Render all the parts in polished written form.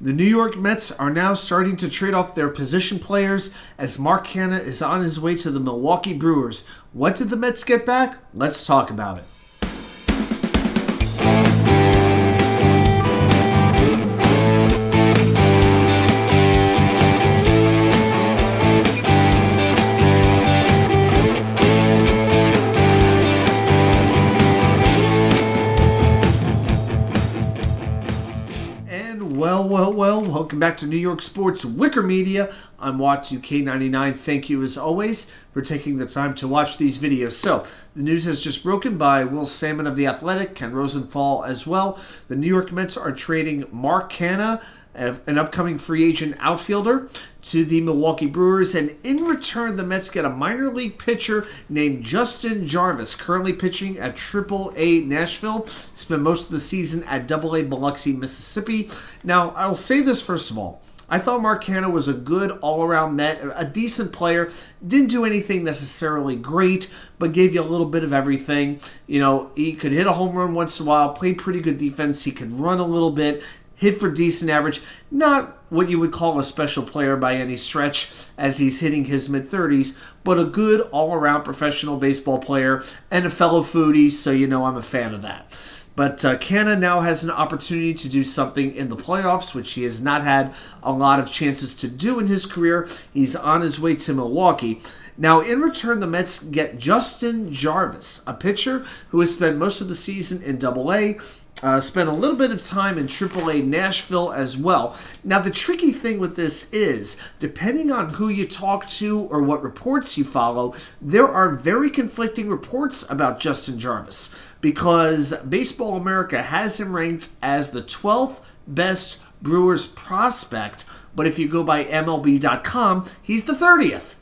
The New York Mets are now starting to trade off their position players as Mark Canha is on his way to the Milwaukee Brewers. What did the Mets get back? Let's talk about it. Well, welcome back to New York Sports WickerMedia. I'm K99. Thank you, as always, for taking the time to watch these videos. So, the news has just broken by Will Salmon of The Athletic, Ken Rosenthal as well. The New York Mets are trading Mark Canha, an upcoming free agent outfielder, to the Milwaukee Brewers, and in return the Mets get a minor league pitcher named Justin Jarvis, currently pitching at AAA Nashville. Spent most of the season at AA Biloxi, Mississippi. Now, I'll say this first of all. I thought Mark Canha was a good all-around Met, a decent player. Didn't do anything necessarily great, but gave you a little bit of everything. You know, he could hit a home run once in a while, played pretty good defense. He could run a little bit, hit for decent average. Not what you would call a special player by any stretch, as he's hitting his mid-30s, but a good all-around professional baseball player and a fellow foodie, so you know I'm a fan of that. But Canha now has an opportunity to do something in the playoffs, which he has not had a lot of chances to do in his career. He's on his way to Milwaukee. Now, in return, the Mets get Justin Jarvis, a pitcher who has spent most of the season in AA, spent a little bit of time in AAA Nashville as well. Now, the tricky thing with this is, depending on who you talk to or what reports you follow, there are very conflicting reports about Justin Jarvis, because Baseball America has him ranked as the 12th best Brewers prospect, but if you go by mlb.com, he's the 30th.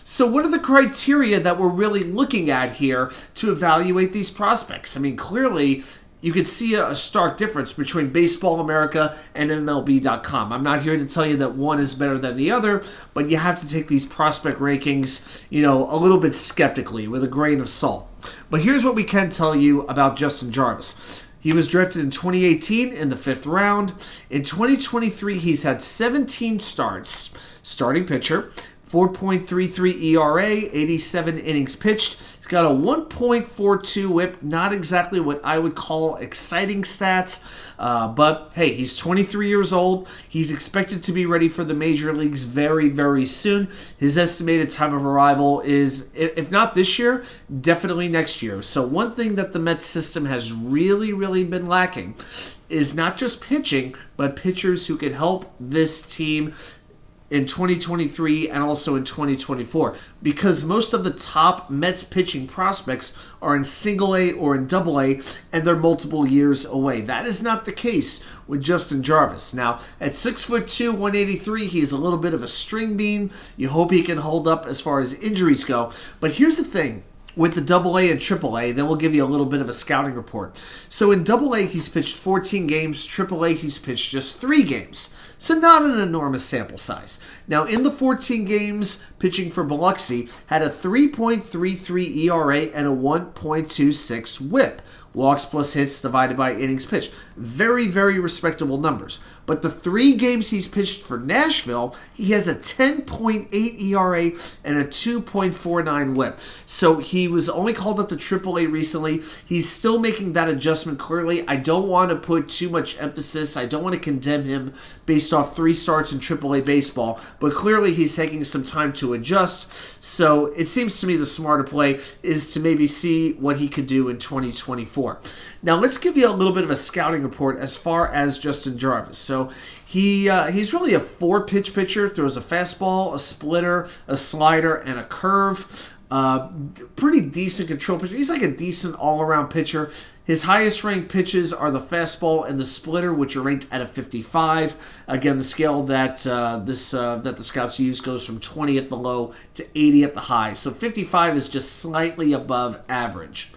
So what are the criteria that we're really looking at here to evaluate these prospects? I mean, clearly, you could see a stark difference between Baseball America and MLB.com. I'm not here to tell you that one is better than the other, but you have to take these prospect rankings, a little bit skeptically, with a grain of salt. But here's what we can tell you about Justin Jarvis. He was drafted in 2018 in the 5th round. In 2023, he's had 17 starts, starting pitcher, 4.33 ERA, 87 innings pitched. He's got a 1.42 whip, not exactly what I would call exciting stats, but hey, he's 23 years old. He's expected to be ready for the major leagues very, very soon. His estimated time of arrival is, if not this year, definitely next year. So one thing that the Mets system has really, really been lacking is not just pitching, but pitchers who can help this team in 2023 and also in 2024, because most of the top Mets pitching prospects are in single A or in double A, and they're multiple years away. That is not the case with Justin Jarvis. Now, at 6'2", 183, he's a little bit of a string bean. You hope he can hold up as far as injuries go. But here's the thing. With the AA and AAA, then we'll give you a little bit of a scouting report. So in AA, he's pitched 14 games. AAA, he's pitched just 3 games. So not an enormous sample size. Now, in the 14 games pitching for Biloxi, had a 3.33 ERA and a 1.26 whip. Walks plus hits divided by innings pitched. Very, very respectable numbers. But the 3 games he's pitched for Nashville, he has a 10.8 ERA and a 2.49 whip. So he was only called up to AAA recently. He's still making that adjustment clearly. I don't want to put too much emphasis. I don't want to condemn him based off 3 starts in AAA baseball. But clearly he's taking some time to adjust. So it seems to me the smarter play is to maybe see what he could do in 2024. Now let's give you a little bit of a scouting report as far as Justin Jarvis. So he's really a 4-pitch pitcher. Throws a fastball, a splitter, a slider, and a curve. Pretty decent control pitcher. He's like a decent all-around pitcher. His highest ranked pitches are the fastball and the splitter, which are ranked at a 55. Again, the scale that that the scouts use goes from 20 at the low to 80 at the high. So 55 is just slightly above average.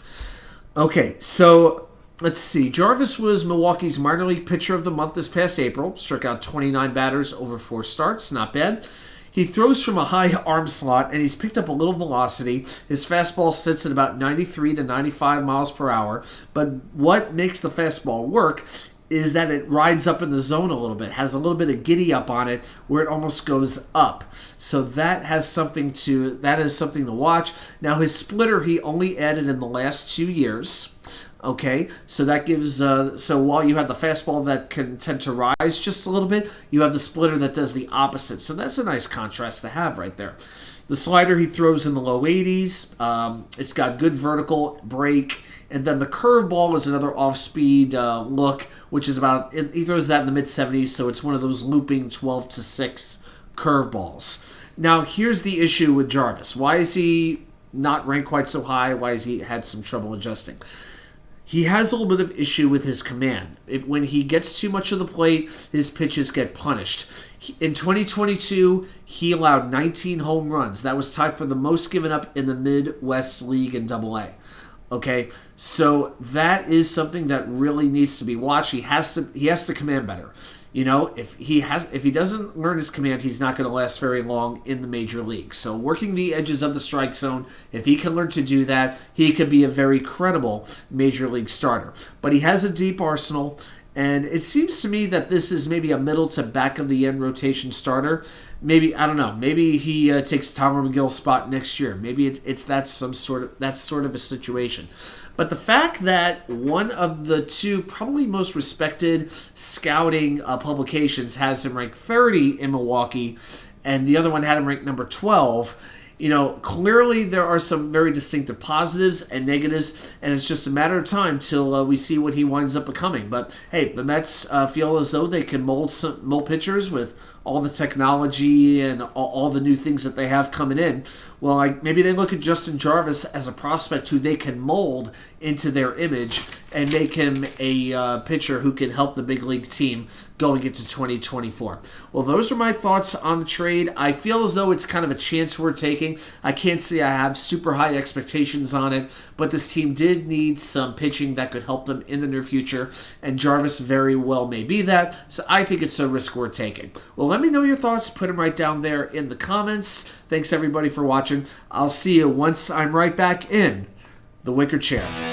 Okay, so let's see. Jarvis was Milwaukee's minor league pitcher of the month this past April. Struck out 29 batters over 4 starts. Not bad. He throws from a high arm slot, and he's picked up a little velocity. His fastball sits at about 93 to 95 miles per hour. But what makes the fastball work is that it rides up in the zone a little bit, has a little bit of giddy up on it where it almost goes up. So that is something to watch. Now his splitter he only added in the last 2 years. Okay, so that gives so while you have the fastball that can tend to rise just a little bit, you have the splitter that does the opposite. So that's a nice contrast to have right there. The slider he throws in the low 80s. It's got good vertical break, and then the curveball is another off-speed look, which is about he throws that in the mid 70s. So it's one of those looping 12-6 curveballs. Now here's the issue with Jarvis. Why is he not ranked quite so high? Why has he had some trouble adjusting? He has a little bit of issue with his command. When he gets too much of the plate, his pitches get punished. In 2022, he allowed 19 home runs. That was tied for the most given up in the Midwest League in AA. Okay, so that is something that really needs to be watched. He has to command better. You know, if he doesn't learn his command, he's not going to last very long in the major league. So working the edges of the strike zone, if he can learn to do that, he could be a very credible major league starter. But he has a deep arsenal, and it seems to me that this is maybe a middle to back of the end rotation starter. Maybe, I don't know, maybe he takes Tom McGill's spot next year. Maybe it's that sort of a situation. But the fact that one of the two probably most respected scouting publications has him ranked 30 in Milwaukee, and the other one had him ranked number 12, you know, clearly there are some very distinctive positives and negatives, and it's just a matter of time till we see what he winds up becoming. But hey, the Mets feel as though they can mold pitchers with all the technology and all the new things that they have coming in. Well, maybe they look at Justin Jarvis as a prospect who they can mold into their image and make him a pitcher who can help the big league team going into 2024. Well, those are my thoughts on the trade. I feel as though it's kind of a chance we're taking. I can't say I have super high expectations on it, but this team did need some pitching that could help them in the near future, and Jarvis very well may be that, so I think it's a risk we're taking. Well, let me know your thoughts. Put them right down there in the comments. Thanks, everybody, for watching. I'll see you once I'm right back in the Wicker Chair.